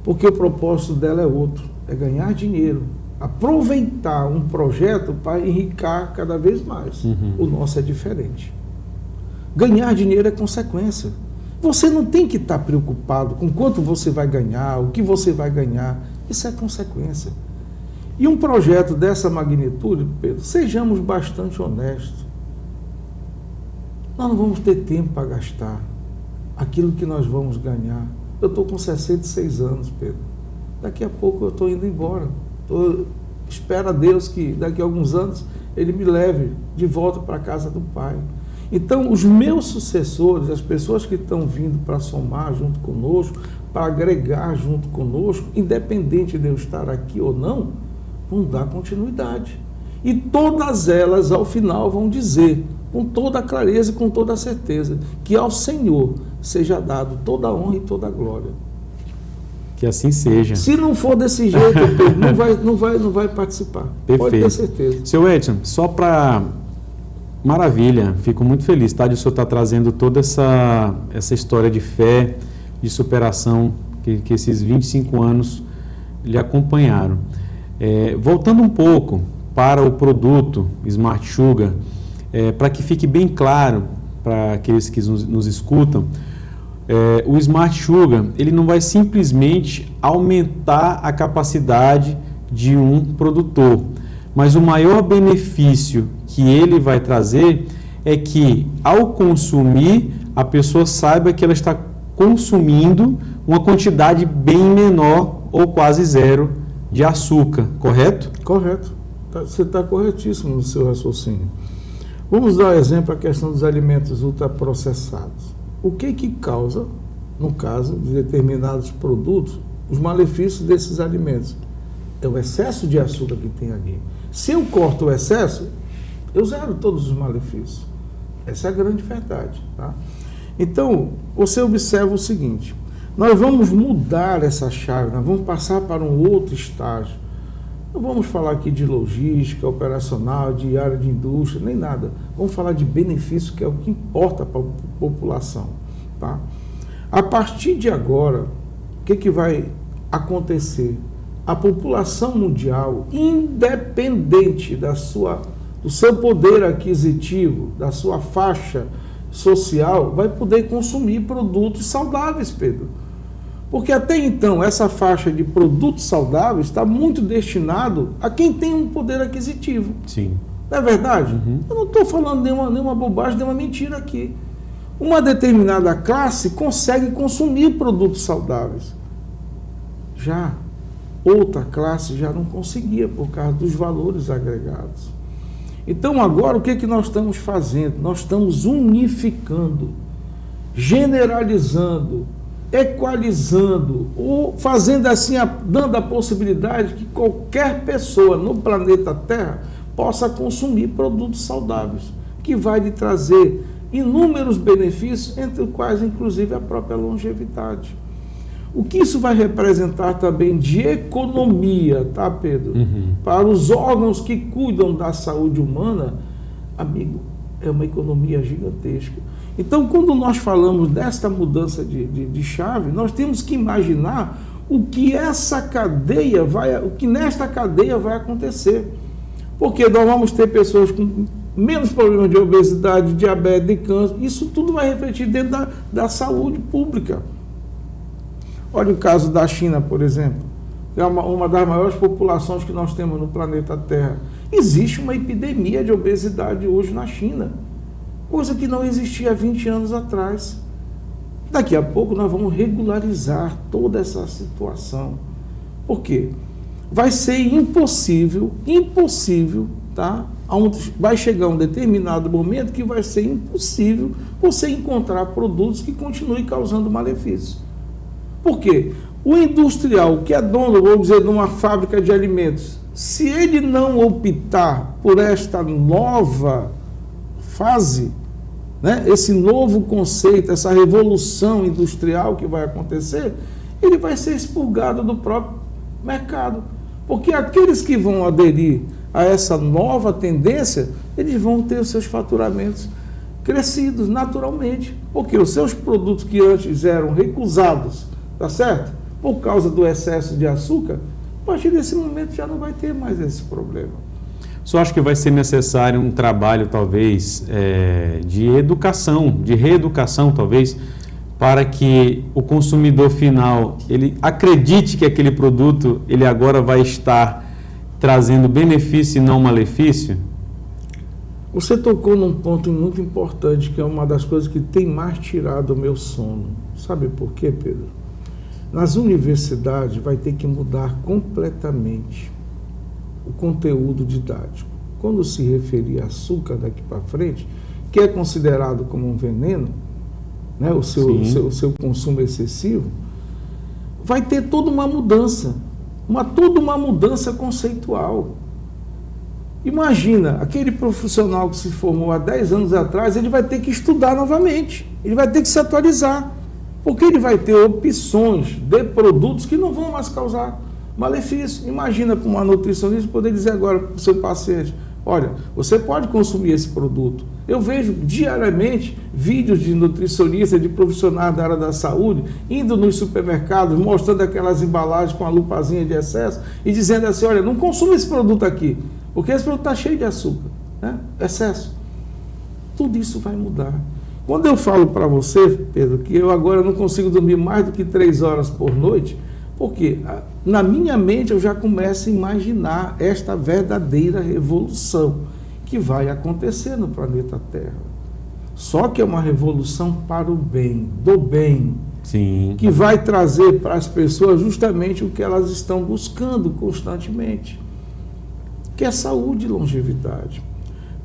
Porque o propósito dela é outro, é ganhar dinheiro, aproveitar um projeto para enriquecer cada vez mais. O nosso é diferente. Ganhar dinheiro é consequência. Você não tem que estar preocupado com quanto você vai ganhar, o que você vai ganhar. Isso é consequência. E um projeto dessa magnitude, Pedro, sejamos bastante honestos. Nós não vamos ter tempo para gastar aquilo que nós vamos ganhar. Eu estou com 66 anos, Pedro. Daqui a pouco eu estou indo embora. Espero a Deus que daqui a alguns anos Ele me leve de volta para a casa do Pai. Então, os meus sucessores, as pessoas que estão vindo para somar junto conosco, para agregar junto conosco, independente de eu estar aqui ou não, vão dar continuidade. E todas elas, ao final, vão dizer, com toda a clareza e com toda a certeza, que ao Senhor seja dado toda a honra e toda a glória. Que assim seja. Se não for desse jeito, Pedro, não vai participar. Perfeito. Pode ter certeza. Seu Edson, só para... Maravilha, fico muito feliz, tá, de o senhor estar trazendo toda essa história de fé, de superação que esses 25 anos lhe acompanharam. Voltando um pouco para o produto Smart Sugar, para que fique bem claro para aqueles que nos escutam, o Smart Sugar ele não vai simplesmente aumentar a capacidade de um produtor, mas o maior benefício que ele vai trazer é que, ao consumir, a pessoa saiba que ela está consumindo uma quantidade bem menor ou quase zero de açúcar, correto? Correto. Você está corretíssimo no seu raciocínio. Vamos dar um exemplo a questão dos alimentos ultraprocessados. O que causa, no caso de determinados produtos, os malefícios desses alimentos? É o excesso de açúcar que tem ali. Se eu corto o excesso, eu zero todos os malefícios. Essa é a grande verdade. Tá? Então, você observa o seguinte, nós vamos mudar essa chave, nós vamos passar para um outro estágio. Não vamos falar aqui de logística, operacional, de área de indústria, nem nada. Vamos falar de benefício, que é o que importa para a população. Tá? A partir de agora, o que vai acontecer? A população mundial, independente do seu poder aquisitivo, da sua faixa social, vai poder consumir produtos saudáveis, Pedro. Porque até então, essa faixa de produtos saudáveis está muito destinado a quem tem um poder aquisitivo. Sim. Não é verdade? Eu não estou falando nenhuma bobagem, nenhuma mentira aqui. Uma determinada classe consegue consumir produtos saudáveis. Já outra classe já não conseguia por causa dos valores agregados. Então agora o que nós estamos fazendo? Nós estamos unificando, generalizando, equalizando, ou fazendo assim, dando a possibilidade que qualquer pessoa no planeta Terra possa consumir produtos saudáveis, que vai lhe trazer inúmeros benefícios, entre os quais inclusive a própria longevidade. O que isso vai representar também de economia, tá, Pedro? Para os órgãos que cuidam da saúde humana, amigo, é uma economia gigantesca. Então, quando nós falamos desta mudança de chave, nós temos que imaginar o que nesta cadeia vai acontecer. Porque nós vamos ter pessoas com menos problemas de obesidade, diabetes, de câncer, isso tudo vai refletir dentro da saúde pública. Olha o caso da China, por exemplo, é uma das maiores populações que nós temos no planeta Terra. Existe uma epidemia de obesidade hoje na China, coisa que não existia há 20 anos atrás. Daqui a pouco nós vamos regularizar toda essa situação. Por quê? Vai ser impossível, tá? Vai chegar um determinado momento que vai ser impossível você encontrar produtos que continuem causando malefício. Por quê? O industrial, que é dono, vamos dizer, de uma fábrica de alimentos, se ele não optar por esta nova fase, né, esse novo conceito, essa revolução industrial que vai acontecer, ele vai ser expurgado do próprio mercado. Porque aqueles que vão aderir a essa nova tendência, eles vão ter os seus faturamentos crescidos naturalmente. Porque os seus produtos que antes eram recusados, tá certo? Por causa do excesso de açúcar, a partir desse momento já não vai ter mais esse problema. Só acho que vai ser necessário um trabalho, talvez, de educação, de reeducação, talvez, para que o consumidor final, ele acredite que aquele produto, ele agora vai estar trazendo benefício e não malefício? Você tocou num ponto muito importante, que é uma das coisas que tem mais tirado o meu sono. Sabe por quê, Pedro? Nas universidades vai ter que mudar completamente o conteúdo didático. Quando se referir a açúcar daqui para frente, que é considerado como um veneno, né, o seu consumo excessivo, vai ter toda uma mudança, toda uma mudança conceitual. Imagina, aquele profissional que se formou há 10 anos atrás, ele vai ter que estudar novamente, ele vai ter que se atualizar, porque ele vai ter opções de produtos que não vão mais causar malefício. Imagina para uma nutricionista poder dizer agora para o seu paciente, olha, você pode consumir esse produto. Eu vejo diariamente vídeos de nutricionistas, de profissionais da área da saúde, indo nos supermercados, mostrando aquelas embalagens com a lupazinha de excesso e dizendo assim, olha, não consuma esse produto aqui, porque esse produto está cheio de açúcar, né? Excesso. Tudo isso vai mudar. Quando eu falo para você, Pedro, que eu agora não consigo dormir mais do que 3 horas por noite, porque na minha mente eu já começo a imaginar esta verdadeira revolução que vai acontecer no planeta Terra. Só que é uma revolução para o bem, do bem. Sim. Que vai trazer para as pessoas justamente o que elas estão buscando constantemente, que é saúde e longevidade.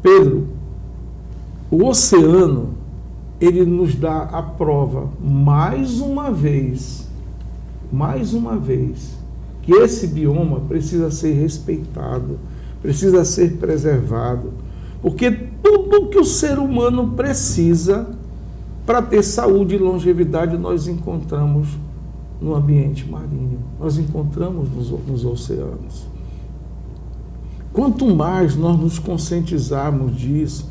Pedro, o oceano, ele nos dá a prova, mais uma vez, que esse bioma precisa ser respeitado, precisa ser preservado, porque tudo que o ser humano precisa para ter saúde e longevidade nós encontramos no ambiente marinho, nós encontramos nos oceanos. Quanto mais nós nos conscientizarmos disso,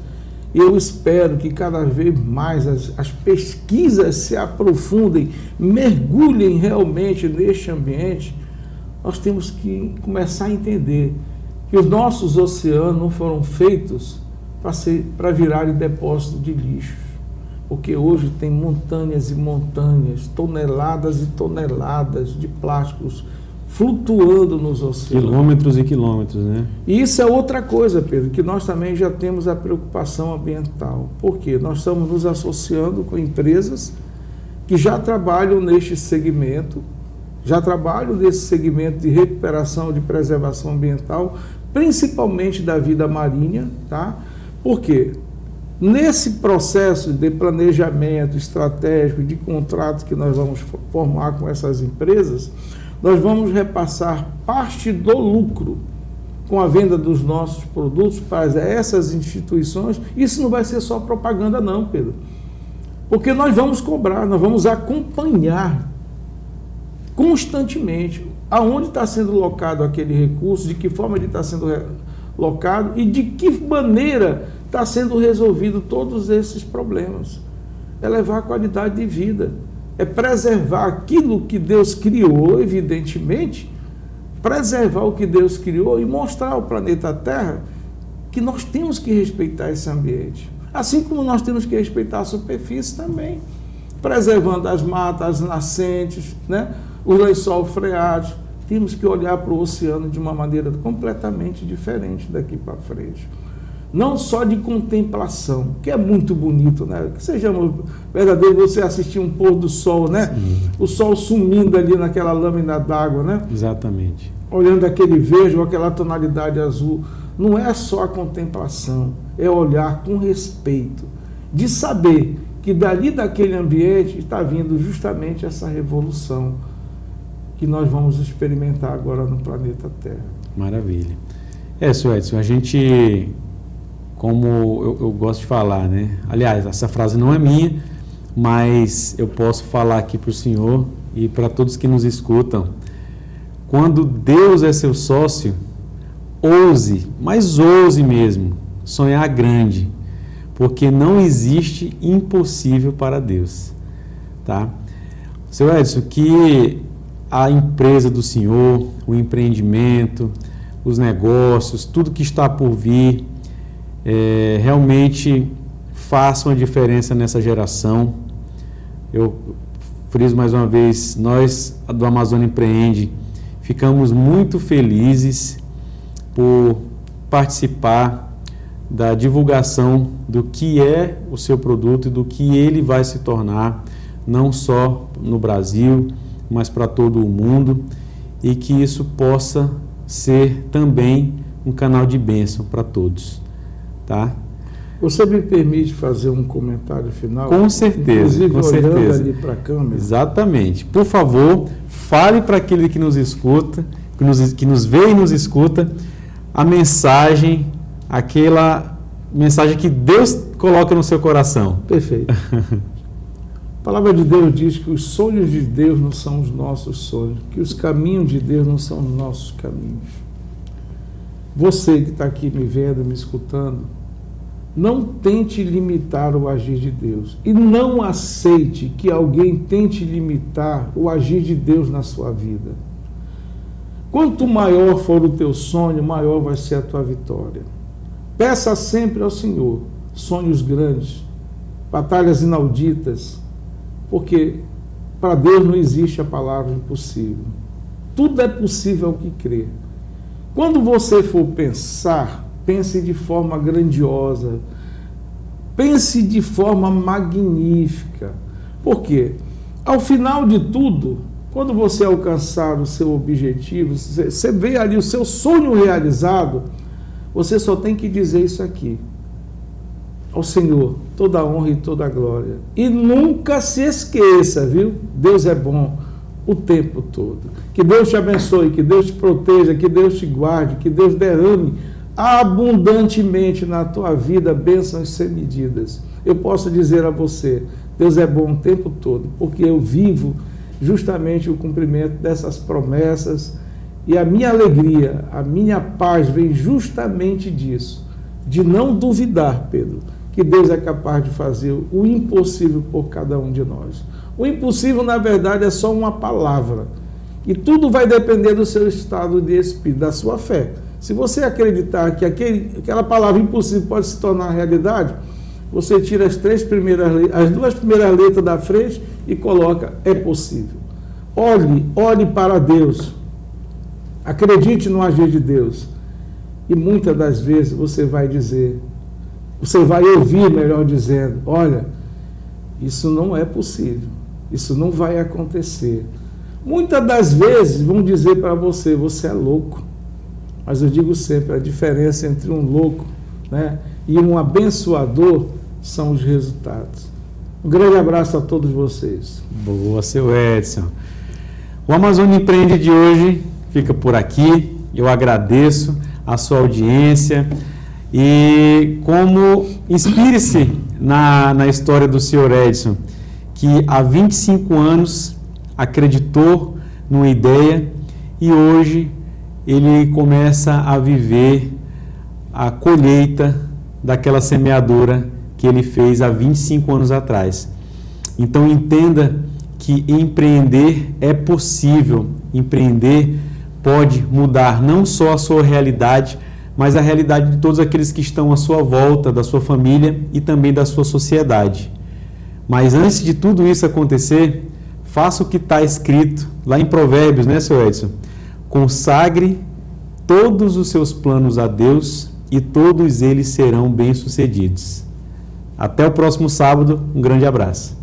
eu espero que cada vez mais as pesquisas se aprofundem, mergulhem realmente neste ambiente, nós temos que começar a entender que os nossos oceanos não foram feitos para virarem depósito de lixo, porque hoje tem montanhas e montanhas, toneladas e toneladas de plásticos flutuando nos oceanos. Quilômetros e quilômetros, né? E isso é outra coisa, Pedro, que nós também já temos a preocupação ambiental. Por quê? Nós estamos nos associando com empresas que já trabalham neste segmento, de recuperação, de preservação ambiental, principalmente da vida marinha, tá? Por quê? Nesse processo de planejamento estratégico, de contratos que nós vamos formar com essas empresas, nós vamos repassar parte do lucro com a venda dos nossos produtos para essas instituições. Isso não vai ser só propaganda não, Pedro. Porque nós vamos cobrar, nós vamos acompanhar constantemente aonde está sendo locado aquele recurso, de que forma ele está sendo locado e de que maneira está sendo resolvido todos esses problemas. É levar a qualidade de vida. É preservar aquilo que Deus criou, evidentemente, preservar o que Deus criou e mostrar ao planeta Terra que nós temos que respeitar esse ambiente. Assim como nós temos que respeitar a superfície também, preservando as matas, as nascentes, né? Os lençóis freáticos. Temos que olhar para o oceano de uma maneira completamente diferente daqui para frente. Não só de contemplação, que é muito bonito, né? Que sejamos verdadeiros, você assistir um pôr do sol, né? Sim. O sol sumindo ali naquela lâmina d'água, né? Exatamente. Olhando aquele verde ou aquela tonalidade azul. Não é só a contemplação, é olhar com respeito, de saber que dali daquele ambiente está vindo justamente essa revolução que nós vamos experimentar agora no planeta Terra. Maravilha. Senhor Edson, a gente, como eu gosto de falar, né? Aliás, essa frase não é minha, mas eu posso falar aqui para o senhor e para todos que nos escutam. Quando Deus é seu sócio, ouse, mas ouse mesmo, sonhar grande, porque não existe impossível para Deus, tá? Seu Edson, que a empresa do senhor, o empreendimento, os negócios, tudo que está por vir, realmente façam a diferença nessa geração. Eu friso mais uma vez, nós do Amazônia Empreende ficamos muito felizes por participar da divulgação do que é o seu produto e do que ele vai se tornar, não só no Brasil, mas para todo o mundo, e que isso possa ser também um canal de bênção para todos, tá? Você me permite fazer um comentário final? Com certeza, inclusive com olhando certeza. ali para a câmera. Exatamente. Por favor, fale para aquele que nos escuta, que nos vê e nos escuta, a mensagem, aquela mensagem que Deus coloca no seu coração. Perfeito. A palavra de Deus diz que os sonhos de Deus não são os nossos sonhos, que os caminhos de Deus não são os nossos caminhos. Você que está aqui me vendo, me escutando, não tente limitar o agir de Deus e não aceite que alguém tente limitar o agir de Deus na sua vida. Quanto maior for o teu sonho, maior vai ser a tua vitória. Peça sempre ao Senhor sonhos grandes, batalhas inauditas, porque para Deus não existe a palavra impossível. Tudo é possível ao que crê. Quando você for pensar, pense de forma grandiosa, pense de forma magnífica. Por quê? Ao final de tudo, quando você alcançar o seu objetivo, você vê ali o seu sonho realizado, você só tem que dizer isso aqui: ao Senhor toda a honra e toda a glória. E nunca se esqueça, viu? Deus é bom o tempo todo. Que Deus te abençoe, que Deus te proteja, que Deus te guarde, que Deus derrame abundantemente na tua vida bênçãos sem medidas. Eu posso dizer a você, Deus é bom o tempo todo, porque eu vivo justamente o cumprimento dessas promessas, e a minha alegria, a minha paz vem justamente disso, de não duvidar, Pedro, que Deus é capaz de fazer o impossível por cada um de nós. O impossível, na verdade, é só uma palavra, e tudo vai depender do seu estado de espírito, da sua fé. Se você acreditar que aquela palavra impossível pode se tornar realidade, você tira as duas primeiras letras da frente e coloca é possível. Olhe para Deus. Acredite no agir de Deus. E muitas das vezes você vai ouvir, melhor dizendo, olha, isso não é possível. Isso não vai acontecer. Muitas das vezes vão dizer para você, você é louco. Mas eu digo sempre, a diferença entre um louco, né, e um abençoador são os resultados. Um grande abraço a todos vocês. Boa, seu Edson. O Amazônia Empreende de hoje fica por aqui. Eu agradeço a sua audiência e inspire-se na história do senhor Edson, que há 25 anos acreditou numa ideia e hoje ele começa a viver a colheita daquela semeadura que ele fez há 25 anos atrás. Então entenda que empreender é possível, empreender pode mudar não só a sua realidade, mas a realidade de todos aqueles que estão à sua volta, da sua família e também da sua sociedade. Mas antes de tudo isso acontecer, faça o que está escrito lá em Provérbios, né, seu Edson? Consagre todos os seus planos a Deus e todos eles serão bem-sucedidos. Até o próximo sábado, um grande abraço.